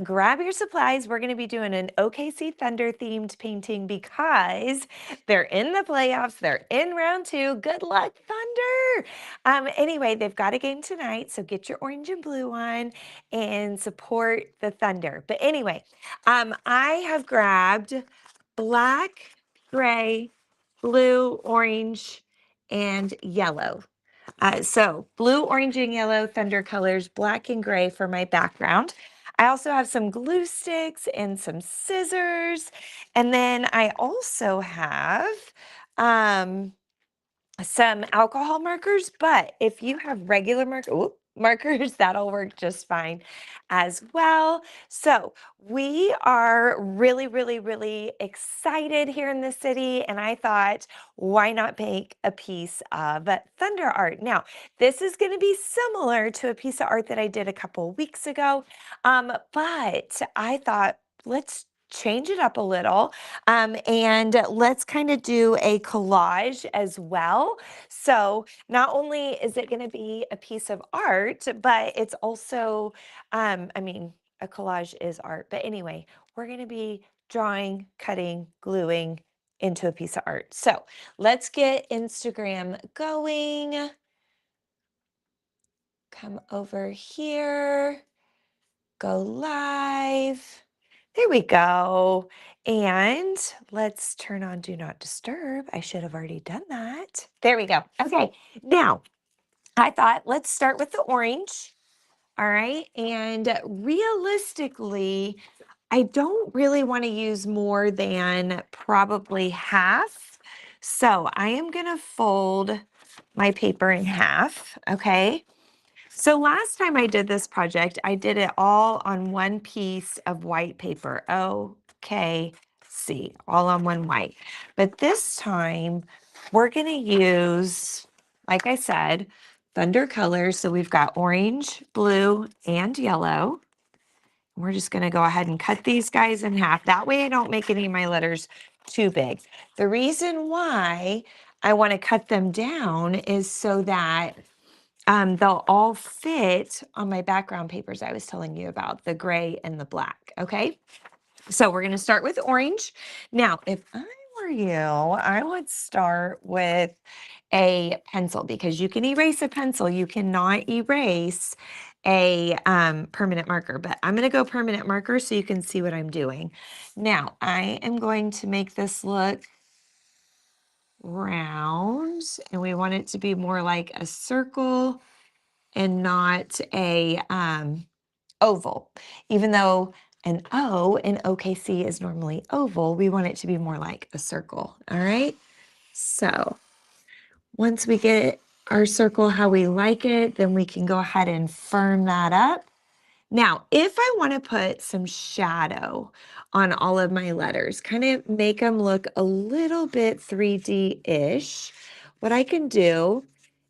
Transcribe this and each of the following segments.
grab your supplies. We're going to be doing an OKC Thunder themed painting because they're in the playoffs. They're in round 2. Good luck, Thunder. Anyway, they've got a game tonight, so get your orange and blue on and support the Thunder. But anyway, I have grabbed black, gray, blue, orange, and yellow. So blue, orange, and yellow Thunder colors, black and gray for my background. I also have some glue sticks and some scissors. And then I also have some alcohol markers, but if you have regular markers, that'll work just fine as well. So we are really, really, really excited here in the city, and I thought, why not make a piece of Thunder art? Now, this is going to be similar to a piece of art that I did a couple weeks ago, but I thought, let's change it up a little, and let's kind of do a collage as well. So not only is it going to be a piece of art, but it's also, I mean, a collage is art. But anyway, we're going to be drawing, cutting, gluing into a piece of art. So let's get Instagram going. Come over here, go live. There we go. And let's turn on Do Not Disturb. I should have already done that. There we go. Okay. Now, I thought let's start with the orange. All right. And realistically, I don't really want to use more than probably half. So I am going to fold my paper in half. Okay. So last time I did this project, I did it all on one piece of white paper. OKC, all on one white. But this time we're going to use, like I said, Thunder colors. So we've got orange, blue, and yellow. We're just going to go ahead and cut these guys in half. That way I don't make any of my letters too big. The reason why I want to cut them down is so that they'll all fit on my background papers I was telling you about, the gray and the black, okay? So we're going to start with orange. Now, if I were you, I would start with a pencil because you can erase a pencil. You cannot erase a permanent marker, but I'm going to go permanent marker so you can see what I'm doing. Now, I am going to make this look round, and we want it to be more like a circle and not a oval. Even though an O in OKC is normally oval, we want it to be more like a circle. All right. So once we get our circle how we like it, then we can go ahead and firm that up. Now, if I want to put some shadow on all of my letters, kind of make them look a little bit 3D-ish, what I can do,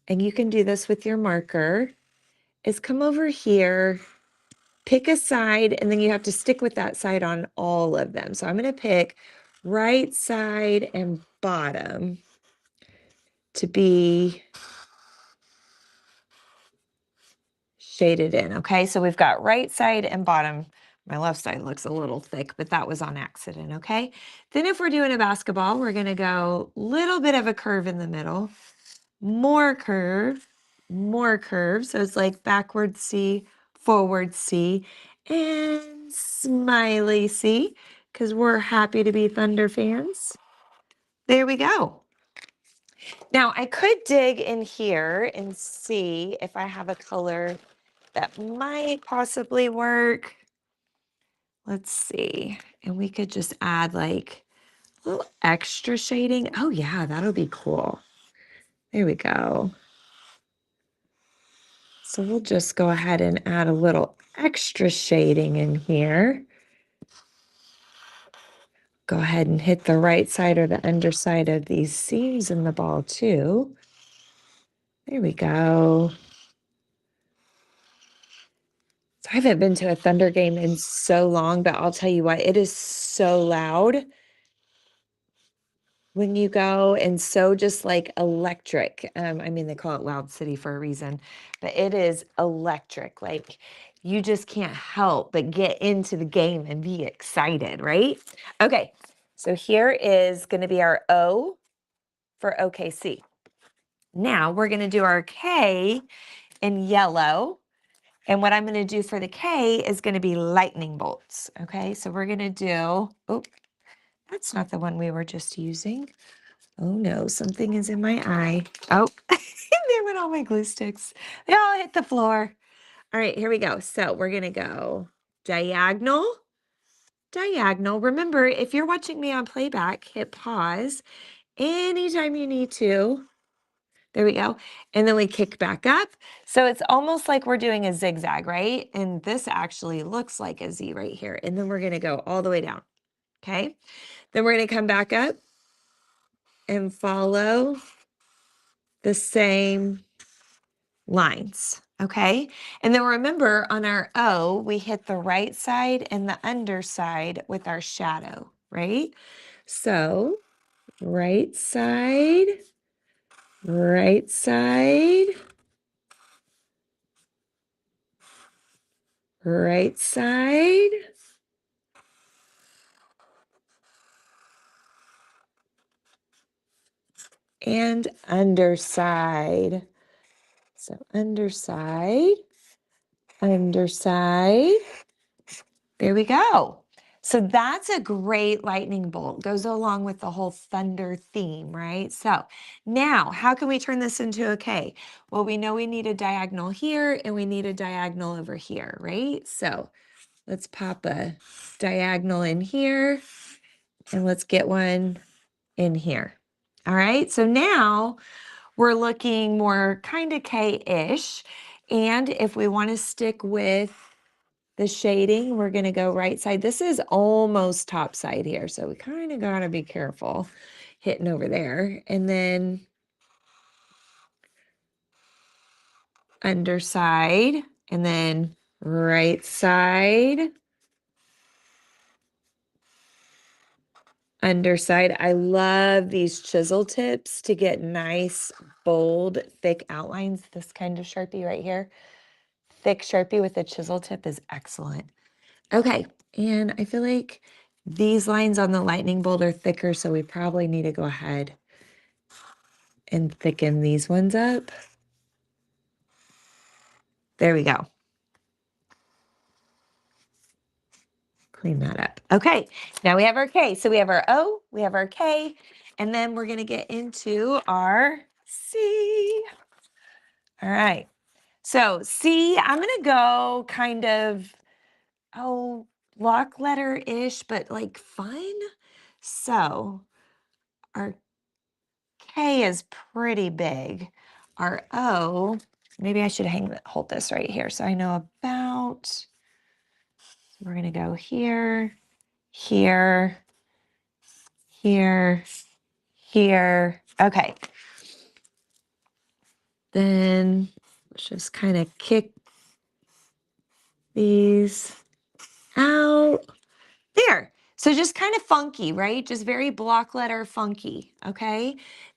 and you can do this with your marker, is come over here, pick a side, and then you have to stick with that side on all of them. So I'm going to pick right side and bottom to be shaded in. Okay, so we've got right side and bottom. My left side looks a little thick, but that was on accident. Okay, then if we're doing a basketball, we're going to go a little bit of a curve in the middle, more curve, more curve. So it's like backward C, forward C, and smiley C, because we're happy to be Thunder fans. There we go. Now I could dig in here and see if I have a color that might possibly work. Let's see. And we could just add like a little extra shading. Oh yeah, that'll be cool. There we go. So we'll just go ahead and add a little extra shading in here. Go ahead and hit the right side or the underside of these seams in the ball too. There we go. So I haven't been to a Thunder game in so long, but I'll tell you what, it is so loud when you go, and so just like electric. I mean, they call it Loud City for a reason, but it is electric. Like you just can't help but get into the game and be excited, right? Okay, so here is going to be our O for OKC. Now we're going to do our K in yellow. And what I'm going to do for the K is going to be lightning bolts. Okay, so we're going to do, oh, that's not the one we were just using. Oh no, something is in my eye. Oh, there went all my glue sticks. They all hit the floor. All right, here we go. So we're going to go diagonal, diagonal. Remember, if you're watching me on playback, hit pause anytime you need to. There we go. And then we kick back up. So it's almost like we're doing a zigzag, right? And this actually looks like a Z right here. And then we're going to go all the way down. Okay. Then we're going to come back up and follow the same lines. Okay. And then remember on our O, we hit the right side and the underside with our shadow, right? So right side, right side, right side, and underside. So underside, underside. There we go. So that's a great lightning bolt. Goes along with the whole thunder theme, right? So now how can we turn this into a K? Well, we know we need a diagonal here and we need a diagonal over here, right? So let's pop a diagonal in here and let's get one in here. All right, so now we're looking more kind of K-ish. And if we want to stick with the shading, we're going to go right side. This is almost top side here, so we kind of got to be careful hitting over there. And then underside, and then right side, underside. I love these chisel tips to get nice, bold, thick outlines. This kind of Sharpie right here. Thick Sharpie with a chisel tip is excellent. Okay, and I feel like these lines on the lightning bolt are thicker, so we probably need to go ahead and thicken these ones up. There we go. Clean that up. Okay, now we have our K. So we have our O, we have our K, and then we're going to get into our C. All right, so C, I'm going to go kind of, oh, block letter-ish, but like fun. So our K is pretty big. Our O, maybe I should hold this right here so I know about. We're going to go here, here, here, here. Okay. Then let's just kind of kick these out. There. So just kind of funky, right? Just very block letter funky. Okay.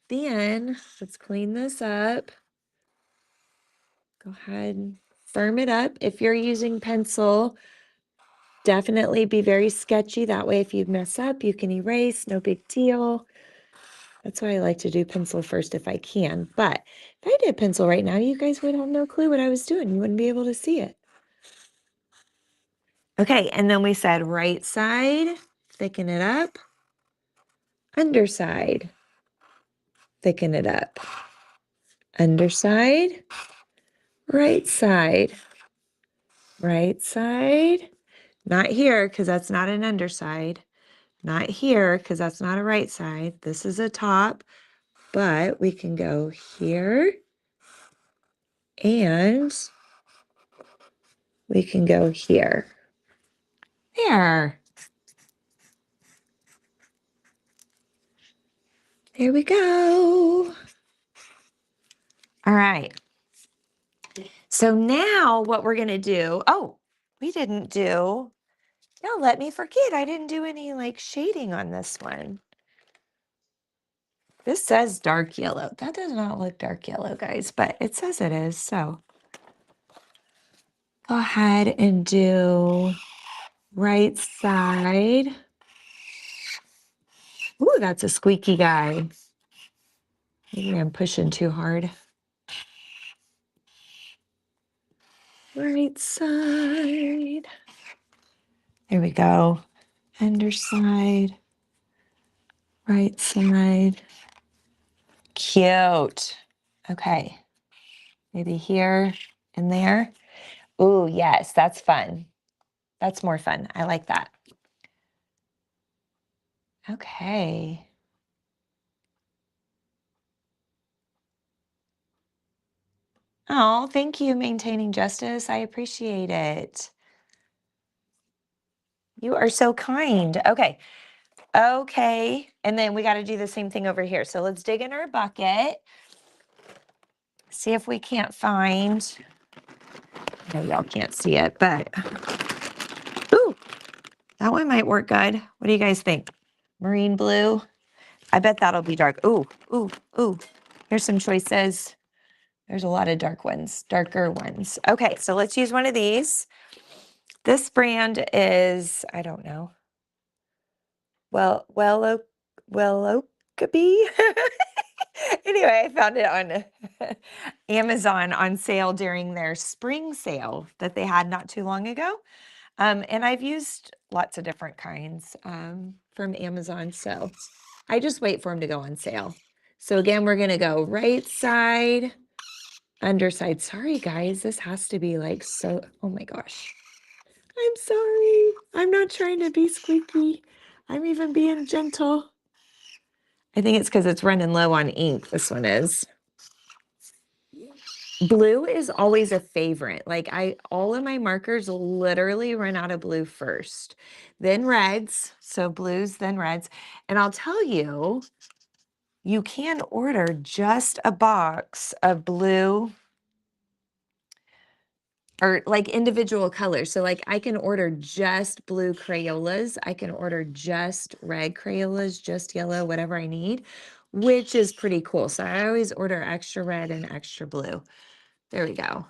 Then let's clean this up. Go ahead and firm it up. If you're using pencil, definitely be very sketchy. That way, if you mess up, you can erase, no big deal. That's why I like to do pencil first if I can. But if I did pencil right now, you guys would have no clue what I was doing. You wouldn't be able to see it. Okay, and then we said right side, thicken it up. Underside, thicken it up. Underside, right side, right side. Not here, because that's not an underside. Not here, because that's not a right side. This is a top, but we can go here and we can go here. There. There we go. All right. So now what we're going to do, oh, we didn't do, no, let me forget. I didn't do any like shading on this one. This says dark yellow. That does not look dark yellow, guys, but it says it is, so. go ahead and do right side. Ooh, that's a squeaky guy. Maybe I'm pushing too hard. Right side. There we go. Underside. Right side. Cute. Okay. Maybe here and there. Ooh, yes, that's fun. That's more fun. I like that. Okay. Oh, thank you, Maintaining Justice. I appreciate it. You are so kind. Okay. Okay. And then we got to do the same thing over here. So let's dig in our bucket. See if we can't find, no, y'all can't see it, but, ooh, that one might work good. What do you guys think? Marine blue. I bet that'll be dark. Ooh, ooh, ooh. Here's some choices. There's a lot of dark ones, darker ones. Okay, so let's use one of these. This brand is, I don't know. Well, Oakabee. Anyway, I found it on Amazon on sale during their spring sale that they had not too long ago. And I've used lots of different kinds from Amazon. So I just wait for them to go on sale. So again, we're going to go right side, underside. Sorry, guys. This has to be like so. Oh my gosh. I'm sorry. I'm not trying to be squeaky. I'm even being gentle. I think it's because it's running low on ink. This one is. Blue is always a favorite. Like all of my markers literally run out of blue first, then reds. So blues, then reds. And I'll tell you, you can order just a box of blue or like individual colors. So like I can order just blue Crayolas. I can order just red Crayolas, just yellow, whatever I need, which is pretty cool. So I always order extra red and extra blue. There we go.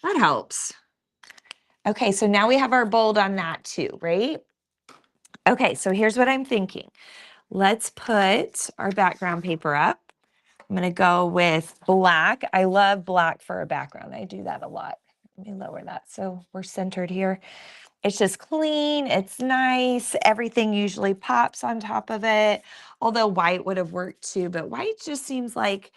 That helps. Okay, so now we have our bold on that too, right? Okay, so here's what I'm thinking. Let's put our background paper up. I'm gonna go with black. I love black for a background. I do that a lot. Let me lower that so we're centered here. It's just clean, it's nice. Everything usually pops on top of it. Although white would have worked too, but white just seems like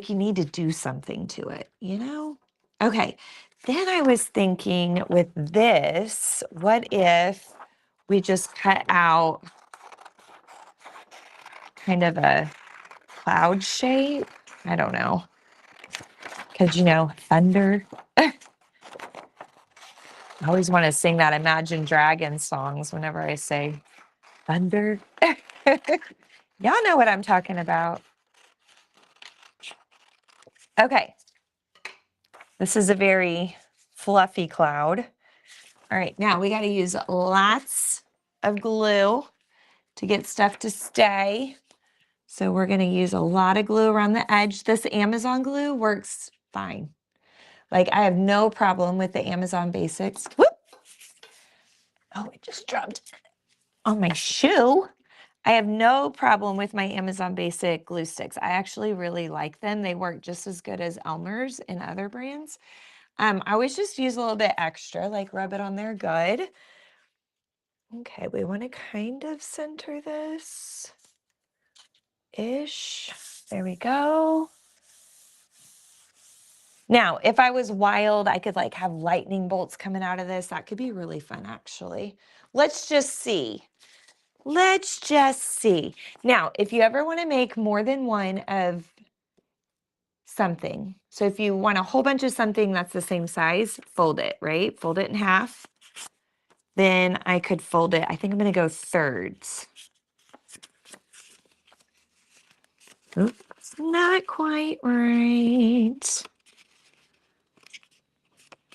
you need to do something to it, you know? Okay, then I was thinking with this, what if we just cut out kind of a cloud shape? I don't know. Because, thunder. I always want to sing that Imagine Dragons songs whenever I say thunder. Y'all know what I'm talking about. Okay. This is a very fluffy cloud. All right, now we got to use lots of glue to get stuff to stay. So we're going to use a lot of glue around the edge. This Amazon glue works fine. Like I have no problem with the Amazon Basics. Whoop! Oh, it just dropped on my shoe. I have no problem with my Amazon Basic glue sticks. I actually really like them. They work just as good as Elmer's and other brands. I always just use a little bit extra, like rub it on there good. Okay, we want to kind of center this ish. There we go. Now, if I was wild, I could like have lightning bolts coming out of this. That could be really fun, actually. Let's just see. Let's just see. Now, if you ever want to make more than one of something, so if you want a whole bunch of something that's the same size, fold it, right? Fold it in half. Then I could fold it. I think I'm going to go thirds. Oops, not quite right.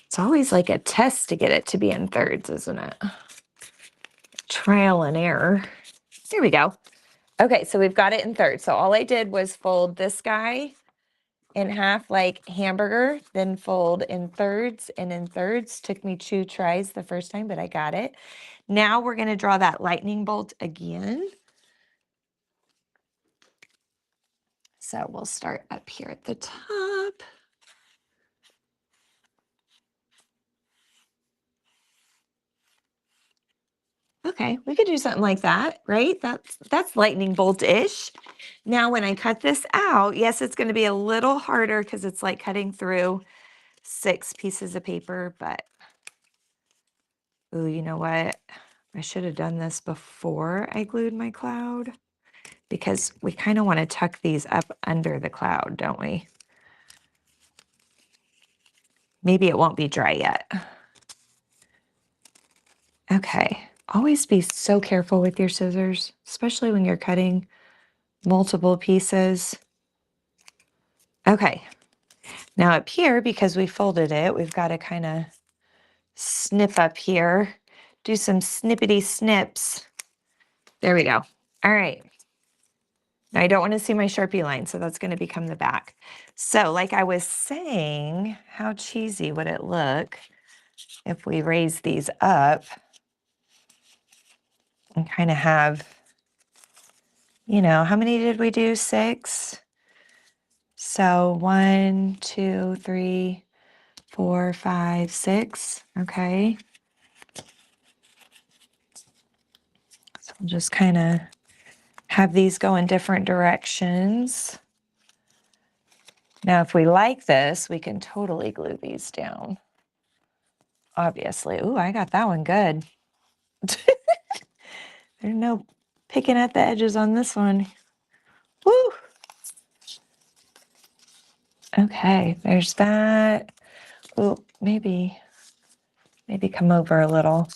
It's always like a test to get it to be in thirds, isn't it? Trial and error. There we go. Okay, so we've got it in thirds. So all I did was fold this guy in half like hamburger, then fold in thirds and in thirds. Took me 2 tries the first time, but I got it. Now we're going to draw that lightning bolt again. So we'll start up here at the top. Okay, we could do something like that, right? That's lightning bolt-ish. Now when I cut this out, yes, it's going to be a little harder because it's like cutting through 6 pieces of paper, but ooh, you know what? I should have done this before I glued my cloud because we kind of want to tuck these up under the cloud, don't we? Maybe it won't be dry yet. Okay, always be so careful with your scissors, especially when you're cutting multiple pieces. Okay, now up here, because we folded it, we've got to kind of snip up here, do some snippety snips. There we go. All right. Now I don't want to see my Sharpie line, so that's going to become the back. So like I was saying, how cheesy would it look if we raise these up and kind of have, you know, how many did we do? 6. So 1, 2, 3, 4, 5, 6. Okay. So we'll just kind of have these go in different directions. Now, if we like this, we can totally glue these down. Obviously. Ooh, I got that one good. There's no picking at the edges on this one. Woo! Okay, there's that. Ooh, maybe come over a little.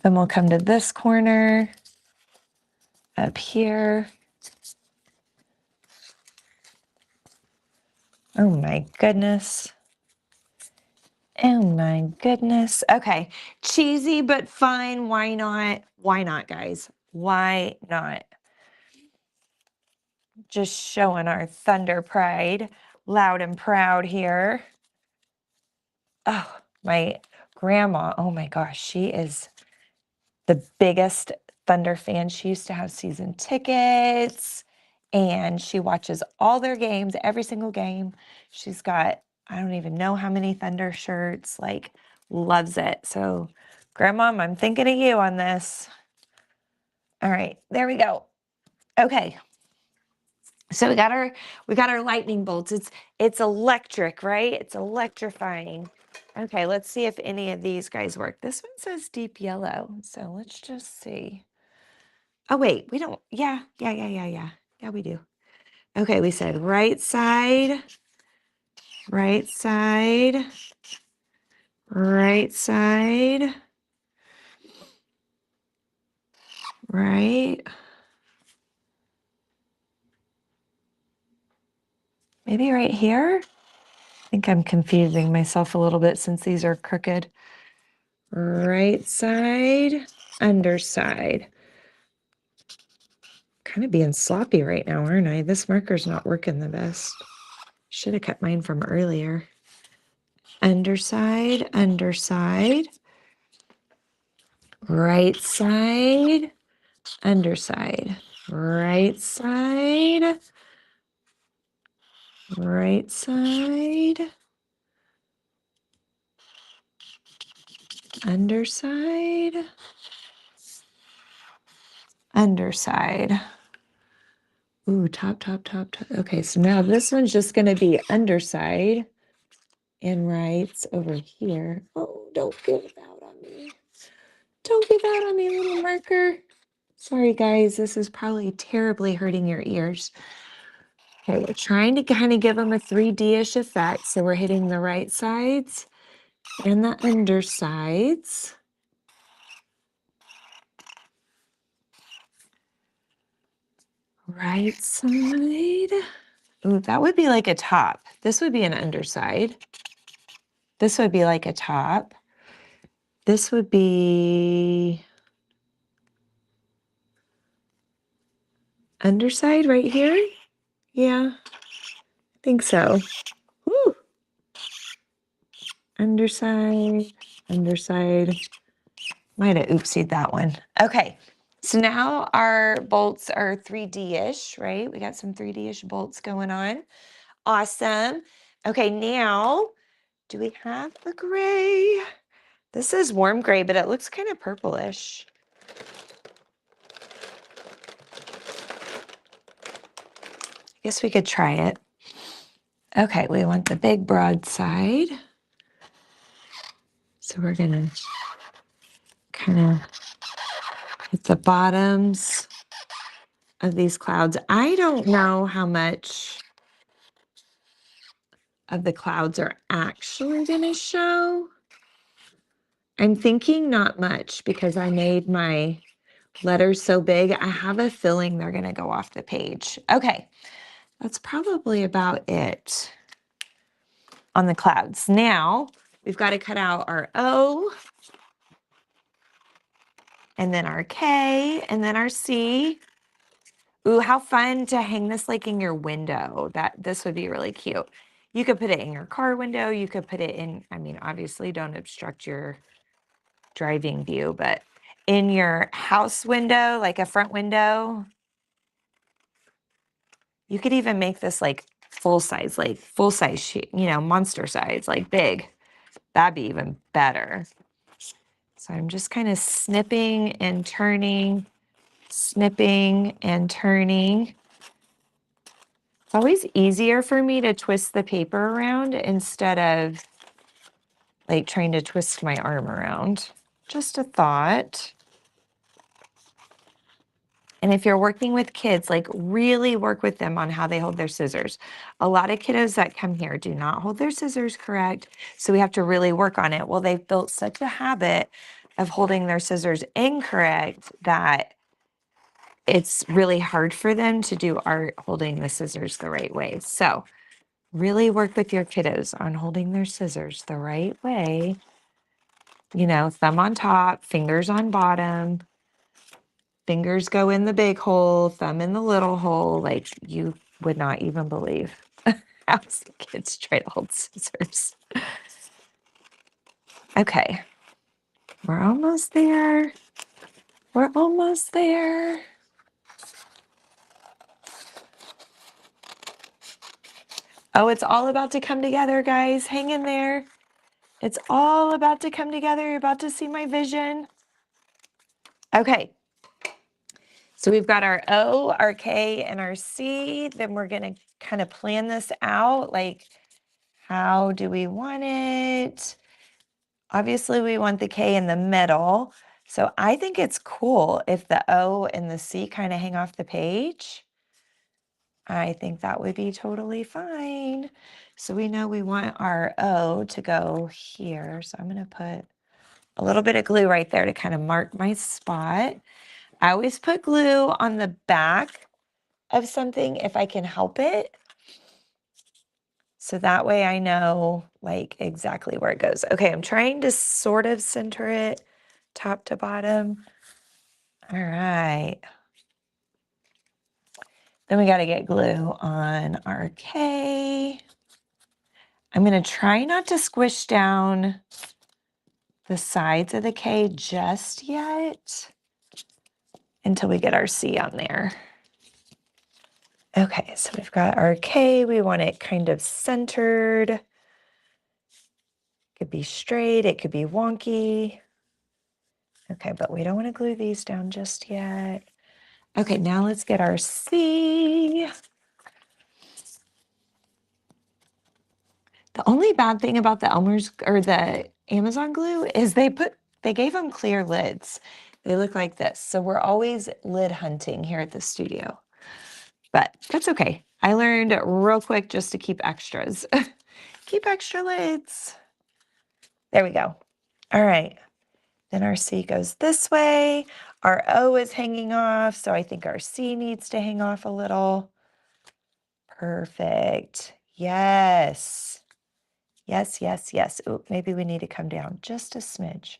Then we'll come to this corner up here. Oh my goodness. Oh my goodness. Okay, cheesy but fine. Why not? Why not, guys? Why not? Just showing our Thunder pride, loud and proud here. Oh, my grandma, oh my gosh, she is the biggest Thunder fan. She used to have season tickets and she watches all their games, every single game. She's got, I don't even know how many Thunder shirts, like loves it. So Grandma, I'm thinking of you on this. All right, there we go. Okay. So we got our lightning bolts. It's electric, right? It's electrifying. Okay, let's see if any of these guys work. This one says deep yellow. So let's just see. Oh wait, we don't. Yeah. Yeah, we do. Okay, we said right side, right side, right side, right. Maybe right here? I think I'm confusing myself a little bit since these are crooked. Right side, underside. Kind of being sloppy right now, aren't I? This marker's not working the best. Should have kept mine from earlier. Underside, underside. Right side, underside. Right side, right side, underside, underside. Ooh, top, top, top, top. Okay, so now this one's just going to be underside and rights over here. Oh, don't give out on me. Don't give out on me, little marker. Sorry, guys. This is probably terribly hurting your ears. Okay, we're trying to kind of give them a 3D-ish effect. So we're hitting the right sides and the undersides. Right side. Ooh, that would be like a top. This would be an underside. This would be like a top. This would be underside right here. Yeah, I think so. Woo. Underside, underside. Might have oopsied that one. Okay, so now our bolts are 3D-ish, right? We got some 3D-ish bolts going on. Awesome. Okay, now, do we have the gray? This is warm gray, but it looks kind of purplish. I guess we could try it. Okay, we want the big broad side. So we're gonna kind of hit the bottoms of these clouds. I don't know how much of the clouds are actually gonna show. I'm thinking not much because I made my letters so big. I have a feeling they're gonna go off the page. Okay, that's probably about it on the clouds. Now we've got to cut out our O and then our K and then our C. Ooh, how fun to hang this like in your window. This would be really cute. You could put it in your car window. You could put it in, I mean, obviously don't obstruct your driving view, but in your house window, like a front window. You could even make this like full size, monster size, like big. That'd be even better. So I'm just kind of snipping and turning, snipping and turning. It's always easier for me to twist the paper around instead of like trying to twist my arm around. Just a thought. And if you're working with kids, like really work with them on how they hold their scissors. A lot of kiddos that come here do not hold their scissors correct. So we have to really work on it. Well, they've built such a habit of holding their scissors incorrect that it's really hard for them to do art holding the scissors the right way. So really work with your kiddos on holding their scissors the right way. You know, thumb on top, fingers on bottom. Fingers go in the big hole, thumb in the little hole. Like you would not even believe how some kids try to hold scissors. Okay, we're almost there. We're almost there. Oh, it's all about to come together, guys. Hang in there. It's all about to come together. You're about to see my vision. Okay. So we've got our O, our K, and our C. Then we're going to kind of plan this out. Like, how do we want it? Obviously, we want the K in the middle. So I think it's cool if the O and the C kind of hang off the page. I think that would be totally fine. So we know we want our O to go here. So I'm going to put a little bit of glue right there to kind of mark my spot. I always put glue on the back of something if I can help it. So that way I know like exactly where it goes. Okay, I'm trying to sort of center it top to bottom. All right. Then we got to get glue on our K. I'm going to try not to squish down the sides of the K just yet until we get our C on there. Okay, so we've got our K. We want it kind of centered. It could be straight. It could be wonky. Okay, but we don't want to glue these down just yet. Okay, now let's get our C. The only bad thing about the Elmer's or the Amazon glue is they gave them clear lids. They look like this. So we're always lid hunting here at the studio. But that's okay. I learned real quick just to keep extras. Keep extra lids. There we go. All right. Then our C goes this way. Our O is hanging off, so I think our C needs to hang off a little. Perfect. Yes. Yes, yes, yes. Ooh, maybe we need to come down just a smidge.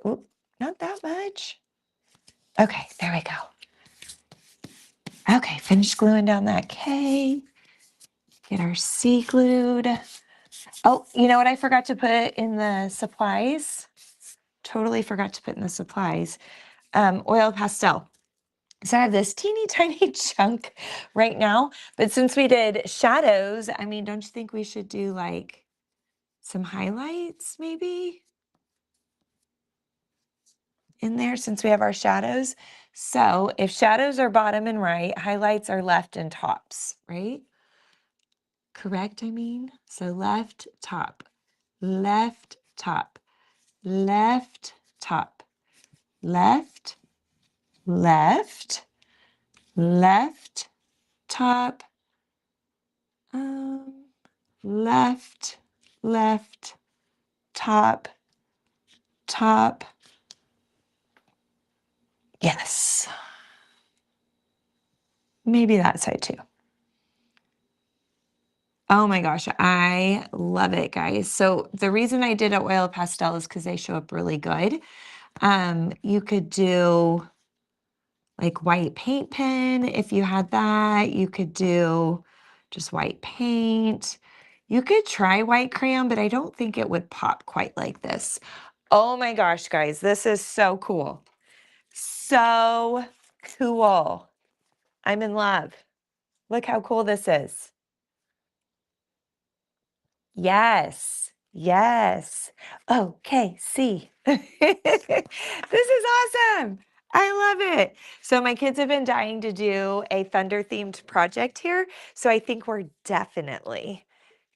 Ooh, not that much. Okay, there we go. Okay, finish gluing down that K. Get our C glued. Oh, you know what I forgot to put in the supplies? Totally forgot to put in the supplies. Oil pastel. So I have this teeny tiny chunk right now, but since we did shadows, I mean, don't you think we should do like some highlights maybe in there since we have our shadows? So if shadows are bottom and right, highlights are left and tops, right? Correct, I mean? So left, top, left, top, left, top, left, left, left, top, left, left, top, top. Yes. Maybe that side too. Oh my gosh, I love it, guys. So the reason I did an oil pastel is because they show up really good. You could do like white paint pen if you had that. You could do just white paint. You could try white crayon, but I don't think it would pop quite like this. Oh my gosh, guys, this is so cool. So cool. I'm in love. Look how cool this is. Yes. Yes. OKC. This is awesome. I love it. So my kids have been dying to do a Thunder themed project here. So I think we're definitely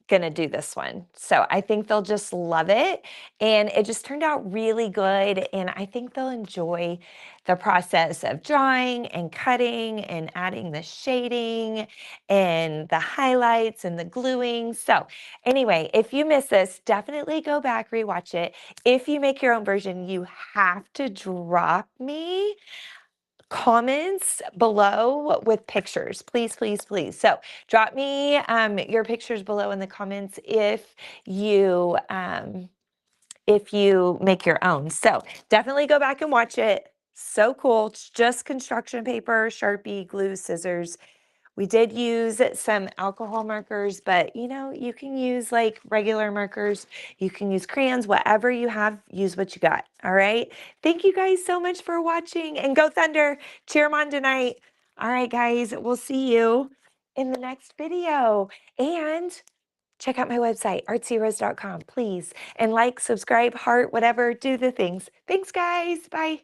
gonna do this one. So I think they'll just love it. And it just turned out really good. And I think they'll enjoy the process of drawing and cutting and adding the shading and the highlights and the gluing. So anyway, if you miss this, definitely go back, rewatch it. If you make your own version, you have to drop me comments below with pictures, please, please, please. So drop me your pictures below in the comments if you make your own. So definitely go back and watch it. So cool. It's just construction paper, Sharpie, glue, scissors. We did use some alcohol markers, but you know, you can use like regular markers. You can use crayons, whatever you have, use what you got. All right. Thank you guys so much for watching, and go Thunder. Cheer 'em on tonight. All right, guys, we'll see you in the next video. And check out my website, artsyRose.com, please. And like, subscribe, heart, whatever, do the things. Thanks, guys. Bye.